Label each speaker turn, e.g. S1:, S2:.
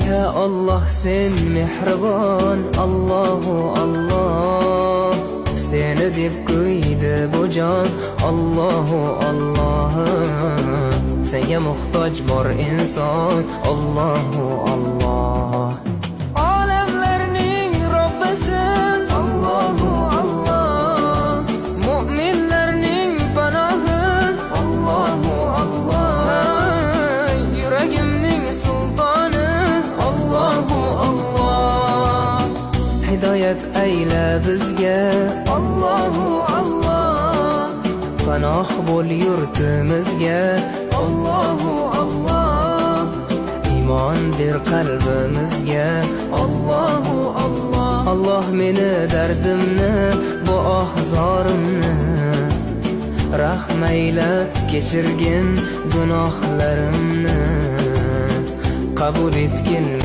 S1: Ya Allah sen mehribon, Allohu Allah, seni deb qo'ydi bu jon, Allohu Allah. Senga muhtoj bor inson, Allohu Allah. Olamlarning Robbisin, Allohu Allah, mu'minlarning panohi, Allohu Allah, yuragimning sultoni, Allohu Allah. Hidoyat ayla bizga, Allohu Allah, panoh bo'l yurtimizga, Allohu Allah. Iymon ber qalbimizga, Allohu Allah. Allah meni dardimni, bu ohzorimni rahmayla kechirgin gunohlarimni, qabul etgin